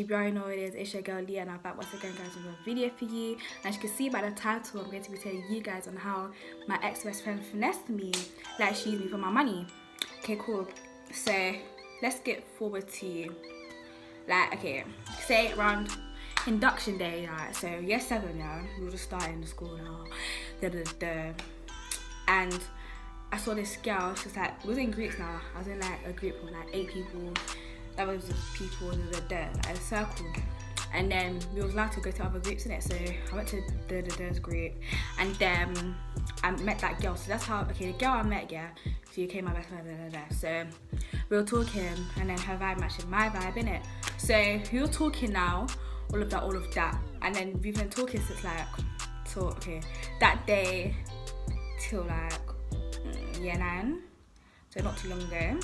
YouTube, you already know what it is. It's your girl Leah, and I'm back once again, guys, with a video for you. As you can see by the title, I'm going to be telling you guys on how my ex-best friend finessed me, like she used me for my money. Okay, cool. So let's get forward to, like, okay, say around induction day, right? So year 7, yeah, we were just starting the school now. And I saw this girl. She was like, we was in groups now. I was in like a group of like 8 people. That was the people like a circle, and then we was allowed to go to other groups in it. So I went to the group, and then I met that girl. So that's how, okay, the girl I met, yeah, she became my best friend. So we were talking, and then her vibe matched my vibe in it. So we were talking now, all of that, and then we've been talking since like, so okay, that day till like year 9, so not too long ago.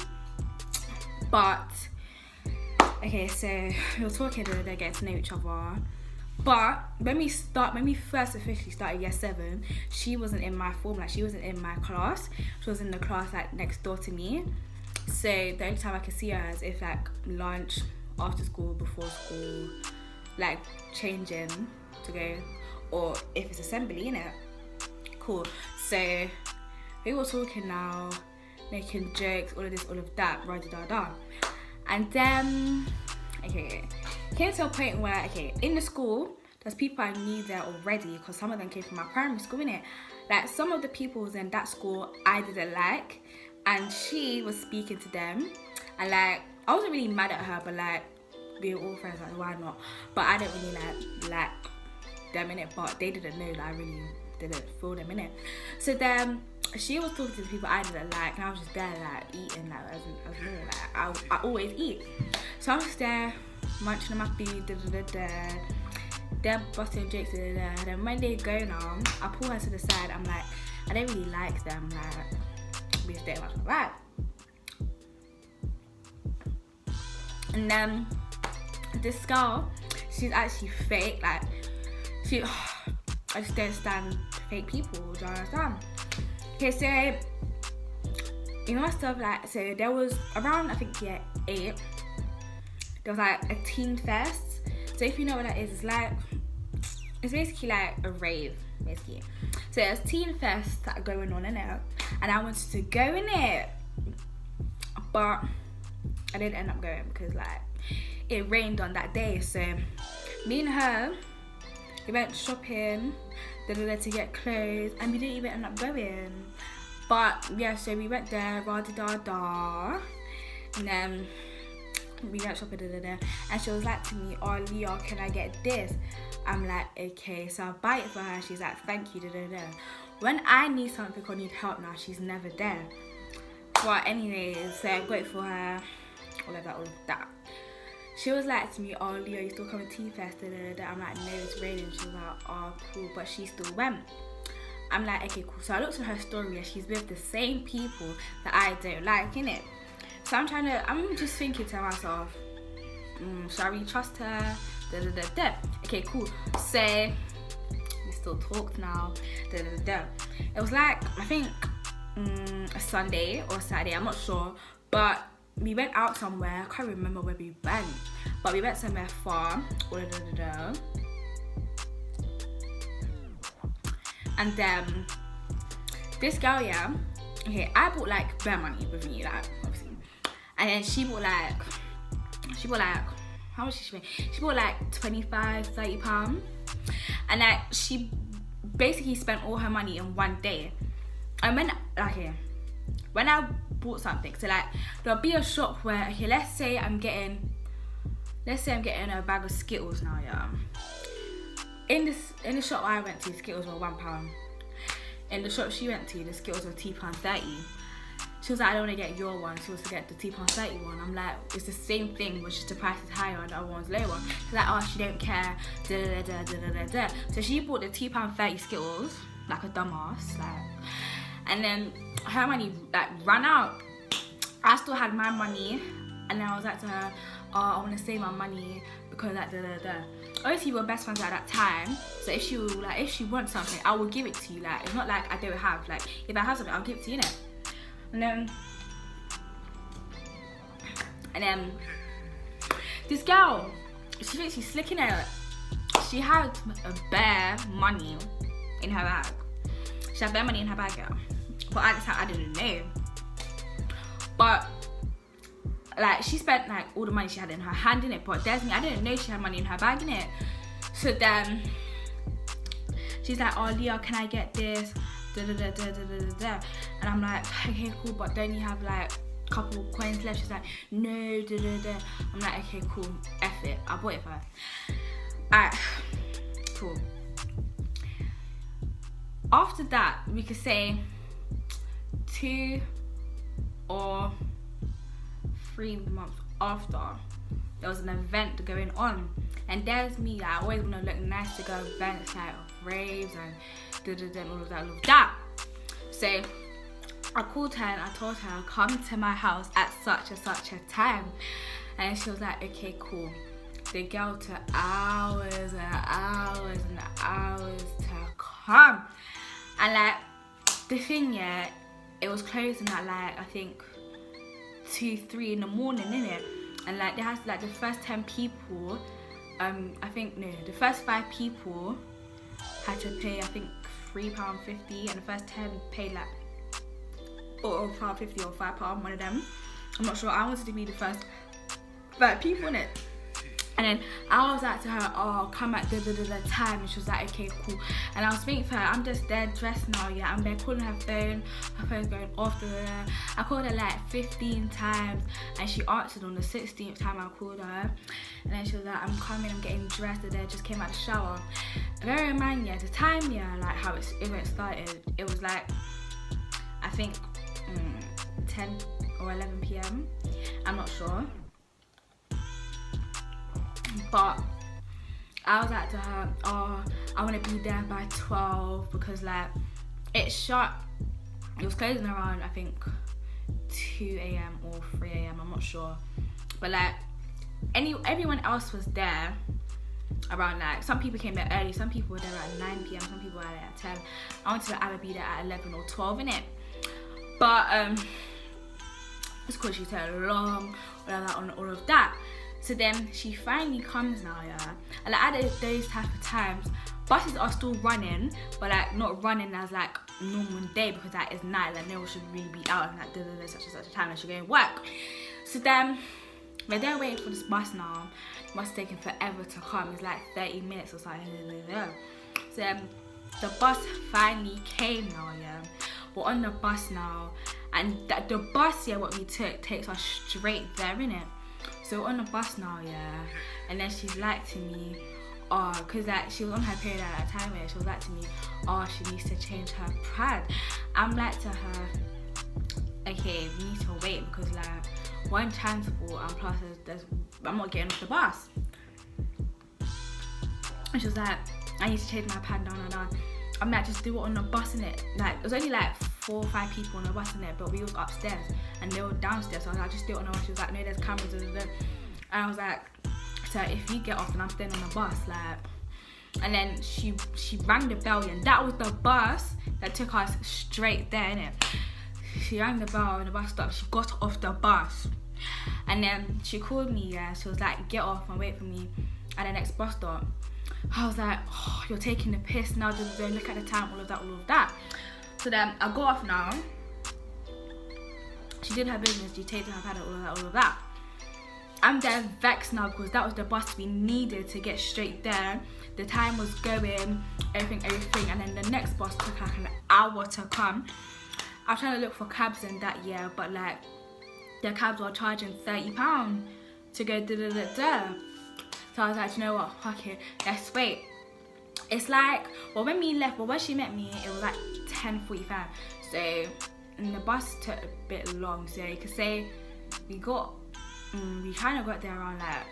But okay, so we were talking, they get to know each other. But when we first officially started year 7, she wasn't in my form, like she wasn't in my class. She was in the class like next door to me. So the only time I could see her is if like lunch, after school, before school, like changing to go, or if it's assembly, innit? Cool. So we were talking now, making jokes, all of this, all of that, da. And then, okay, came to a point where, okay, in the school, there's people I knew there already, because some of them came from my primary school, innit? Like, some of the people was in that school I didn't like, and she was speaking to them, and like, I wasn't really mad at her, but like, we were all friends, like, why not? But I didn't really like them, innit? But they didn't know that I really didn't feel them, innit? So then, she was talking to the people I didn't like, and I was just there like eating, like as normal, like I always eat. So I was just there munching on my food, they're busting jokes, and then when they go now, I pull her to the side. I'm like, I don't really like them, like we just don't much like. And then this girl, she's actually fake, like she, I just don't stand fake people, do you understand? Okay, so you must have like, so there was around, I think, year 8, there was like a teen fest. So if you know what that is, it's basically like a rave, basically. So there's teen fest that are going on in it, and I wanted to go in it, but I didn't end up going because like it rained on that day. So me and her, we went shopping to get clothes, and we didn't even end up going. But yeah, so we went there, da, and then we went shopping, and she was like to me, oh Leah, can I get this? I'm like, okay. So I buy it for her, she's like, thank you, When I need something or need help now, she's never there. But anyways, so I got it for her, all of that. She was like to me, oh Leo, you still coming to Tea Fest? I'm like, no, it's raining. She was like, oh cool, but she still went. I'm like, okay, cool. So I looked at her story, and she's with the same people that I don't like, innit? So I'm just thinking to myself, should I really trust her? Okay, cool. So we still talked now. It was like, I think a Sunday or Saturday, I'm not sure, but we went out somewhere. I can't remember where we went, but we went somewhere far. And then this girl, yeah, okay, I bought like bare money with me, like obviously, and then she bought like how much did she make? She bought like 25-30 pounds, and like she basically spent all her money in one day. And when I bought something, so like there'll be a shop where, okay, let's say I'm getting a bag of Skittles now, yeah. In the shop I went to, Skittles were £1. In the shop she went to, the Skittles were £2.30. She was like, I don't want to get your one. She wants to get the £2.30 one. I'm like, it's the same thing, but just the price is higher and the other one's lower. She's like, oh, she don't care. So she bought the £2.30 Skittles like a dumbass, like, and then her money like ran out. I still had my money, and then I was like to her, oh, I want to save my money because like obviously we were best friends at that time, so if she wants something, I will give it to you. Like, it's not like I don't have, like, if I have something, I'll give it to you, innit? And then this girl, she thinks she's slicking it. She had bare money in her bag. She had bare money in her bag, yeah. But at the time, I didn't know. But like, she spent like all the money she had in her hand in it. But there's me, I didn't know she had money in her bag in it. So then she's like, oh Leah, can I get this? And I'm like, okay, cool, but don't you have like a couple coins left? She's like, no. I'm like, okay, cool, F it, I bought it for her. Alright, cool. After that, we could say 2 or 3 months after, there was an event going on, and there's me, like, I always want to look nice to go events like raves and all of that. So I called her and I told her, come to my house at such and such a time, and she was like, okay, cool. The girl took hours and hours and hours to come, and like, the thing, yeah, it was closing at like, I think 2-3 in the morning, innit? And like, they had like the first 10 people, the first 5 people had to pay, I think, £3.50, and the first 10 paid like £4.50 or £5, one of them. I'm not sure. I wanted to be the first 5 people in it. And then I was like to her, oh, come at the time, and she was like, okay, cool. And I was thinking to her, I'm just there dressed now, yeah. I'm there calling her phone's going off. I called her like 15 times, and she answered on the 16th time I called her. And then she was like, I'm coming, I'm getting dressed, and then just came out the shower. Bear in mind, yeah, the time, yeah, like how it started, it was like, I think 10 or 11 p.m. I'm not sure. But I was like to her, oh, I want to be there by 12 because like it was closing around, I think 2 a.m. or 3 a.m. I'm not sure, but like everyone else was there around, like, some people came there early, some people were there at 9 p.m, some people were there at 10. I wanted to either be there at 11 or 12 in it, but it's because she took long, all of that. So then she finally comes now, yeah. And like, at those type of times, buses are still running, but like not running as like normal day, because like it's night, like no one should really be out and like such and such a time, and should go and work. So then we're there waiting for this bus now. The bus is taking forever to come. It's like 30 minutes or something. So the bus finally came now, yeah. We're on the bus now, and the bus, yeah, what we took takes us straight there, innit? So we're on the bus now, yeah, and then she's like to me, oh, because like she was on her period at that time, she was like to me, oh, she needs to change her pad. I'm like to her, okay, we need to wait, because like one transport and plus I'm not getting off the bus. And she was like, I need to change my pad down. I'm like, just do it on the bus, innit? Like, it was only like 4 or 5 people on the bus, innit? But we was upstairs and they were downstairs. So I was like, just do it on the bus. She was like, no, there's cameras. And I was like, so if you get off and I'm staying on the bus, like. And then she rang the bell, and that was the bus that took us straight there, innit? She rang the bell and the bus stopped. She got off the bus. And then she called me, yeah. She was like, get off and wait for me at the next bus stop. I was like, oh, you're taking the piss now, look at the time, all of that. So then I got off now. She did her business, she tasted her pad, all of that. I'm there vexed now, because that was the bus we needed to get straight there. The time was going, everything, and then the next bus took like an hour to come. I was trying to look for cabs in that year, but like, the cabs were charging £30 to go da. So I was like, you know what, fuck it, let's wait. It's like, well, when we left, when she met me, it was like 10:45. So, and the bus took a bit long. So you could say we kind of got there around like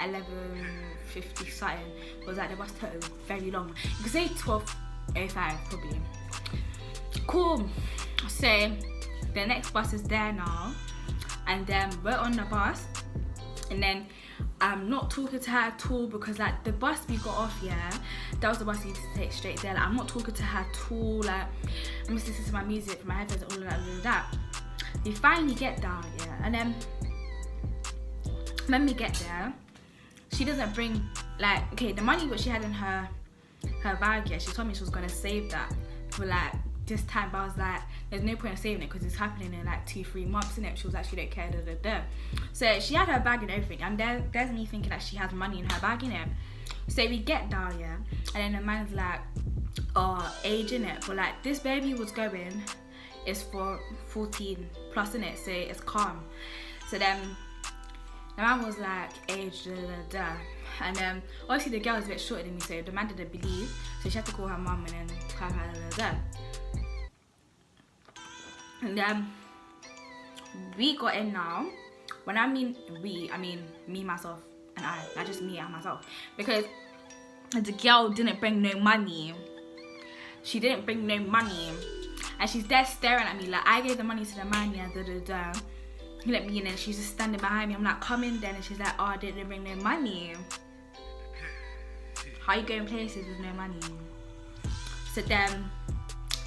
11:50 something. It was like the bus took very long. You could say 12:05 probably. Cool. So the next bus is there now, and then we're on the bus, and then I'm not talking to her at all, because like the bus we got off, yeah, that was the bus we needed to take straight there. Like, I'm not talking to her at all, like I'm just listening to my music, my headphones, all of that. We finally get down, yeah, and then when we get there, she doesn't bring, like, okay, the money what she had in her bag, yeah, she told me she was gonna save that for like this time, but I was like, there's no point in saving it because it's happening in like 2-3 months, innit? She was actually don't care, So she had her bag and everything, and there's me thinking that she has money in her bag, innit? So we get down, yeah, and then the man's like, oh, age, innit? But like, this baby was going, is for 14 plus, innit? So it's calm. So then the man was like, age, and obviously the girl was a bit shorter than me, so the man didn't believe, so she had to call her mum and then and we got in now. When I mean we, I mean me, myself, and I, not just me and myself, because the girl didn't bring no money. She didn't bring no money, and she's there staring at me like I gave the money to the man, yeah, He let me in, and she's just standing behind me. I'm like, come in then, and she's like, oh, I didn't bring no money. How you going places with no money? So then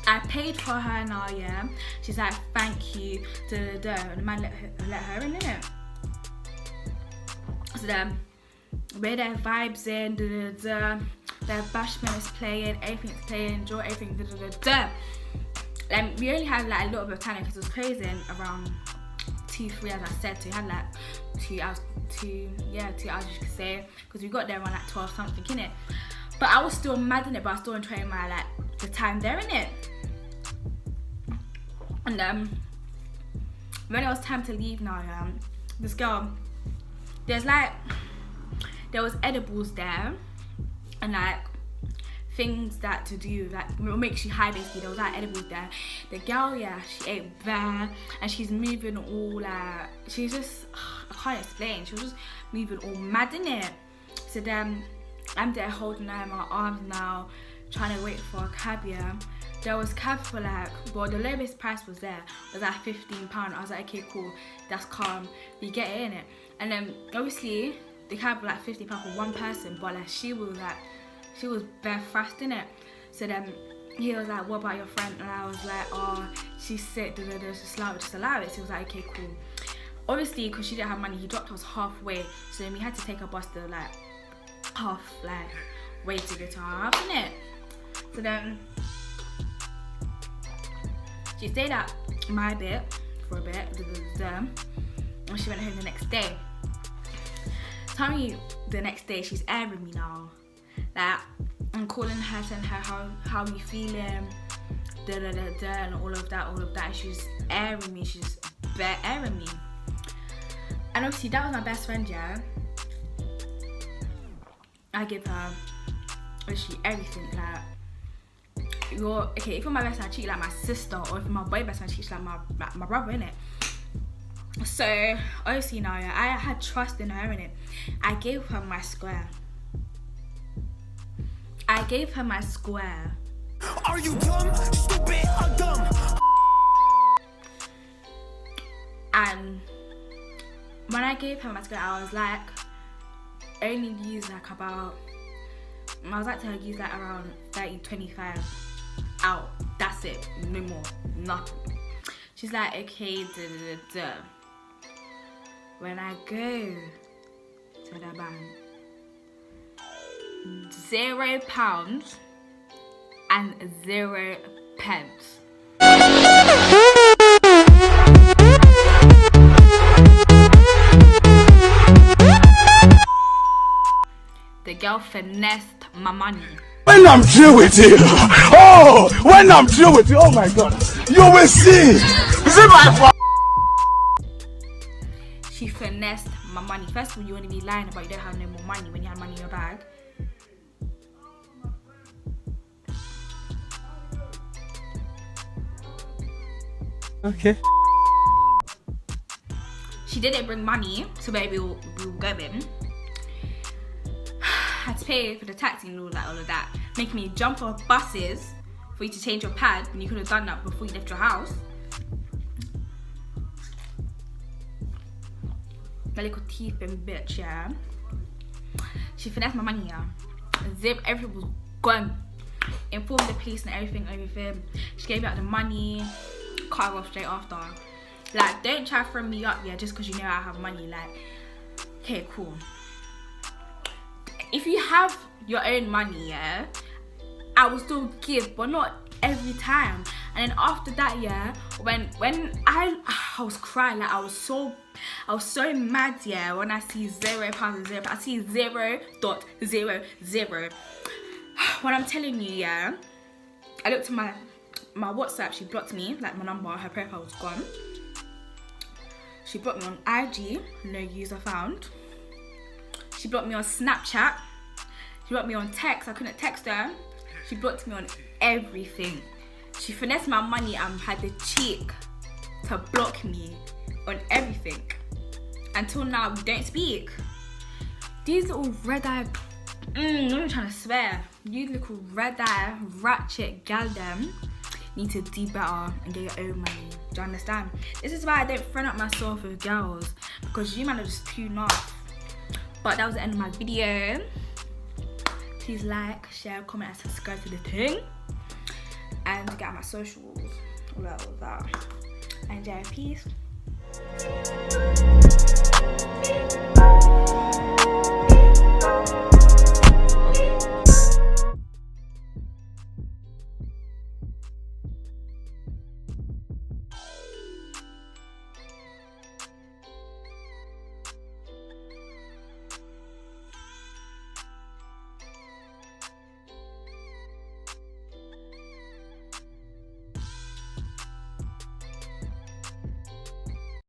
I paid for her now, yeah. She's like, thank you, and the man let her in, innit? So then where their vibes in, their bashment is playing, everything's playing, draw everything, Like, we only had like a little bit of time because it was closing around 2-3, as I said. So we had like 2 hours, 2 hours you could say, because we got there around like 12 something, innit? But I was still mad in it, but I was still enjoying my like the time there, innit? And when it was time to leave now, this girl, there was edibles there, and like things that to do, like what makes you high basically. There was like edibles there. The girl, yeah, she ate bare, and she's moving all like, she's just, I can't explain, she was just moving all mad in it. So then I'm there holding her in my arms now, trying to wait for a cab, yeah. There was cab for like, well, the lowest price was there, was like £15. I was like, okay, cool, that's calm, we get it, innit? And then obviously the cab was like £50 for one person, but like she was bare fast, innit? So then he was like, what about your friend? And I was like, oh, she's sick, just allow it. So he was like, okay, cool. Obviously, because she didn't have money, he dropped us halfway, so then we had to take a bus to like half like way to go to our house, innit? So then she stayed at my bit for a bit, and she went home the next day. Tell me, the next day she's airing me now. Like, I'm calling her, telling her how you feeling, and all of that. And she's airing me, she's bare airing me. And obviously that was my best friend, yeah. I give her literally everything, like, okay, if you're my best friend, I treat you like my sister, or if you're my boy best friend, I treat you like my brother, innit? So obviously now, yeah, I had trust in her, innit? I gave her my square. Are you dumb, stupid, or dumb? And when I gave her my square, I was like, only use like about, I was like to use like around 30-25 out. That's it, no more, nothing. She's like, okay, When I go to the bank, £0 and 0 pence. The girl finessed my money. When I'm through with you, oh my God, you will see. See my fault. She finessed my money. First of all, you want to be lying about you don't have no more money when you have money in your bag. Okay. She didn't bring money, so maybe we'll go in. Had to pay for the taxi and all of that. Making me jump off buses for you to change your pad when you could have done that before you left your house. The little teething bitch, yeah. She finessed my money, yeah. Everything was gone. Informed the police and everything. She gave out the money, cut her off straight after. Like, don't try to throw me up, yeah, just because you know I have money. Like, okay, cool. if you have your own money, yeah, I will still give, but not every time. And then after that, yeah, when I was crying, like I was so mad, yeah, when I see £0, I see 0.00. When I'm telling you, yeah, I looked at my WhatsApp, she blocked me, like my number, her profile was gone. She blocked me on IG, no user found. She blocked me on Snapchat. She blocked me on text, I couldn't text her. She blocked me on everything. She finessed my money and had the cheek to block me on everything. Until now, we don't speak. These little red-eye, I'm not trying to swear. These little red-eye, ratchet gal them need to do better and get your own money. Do you understand? This is why I don't friend up myself with girls, because you man are just too nice. But that was the end of my video. Please like, share, comment, and subscribe to the thing. And get out my socials, all that. And yeah, peace.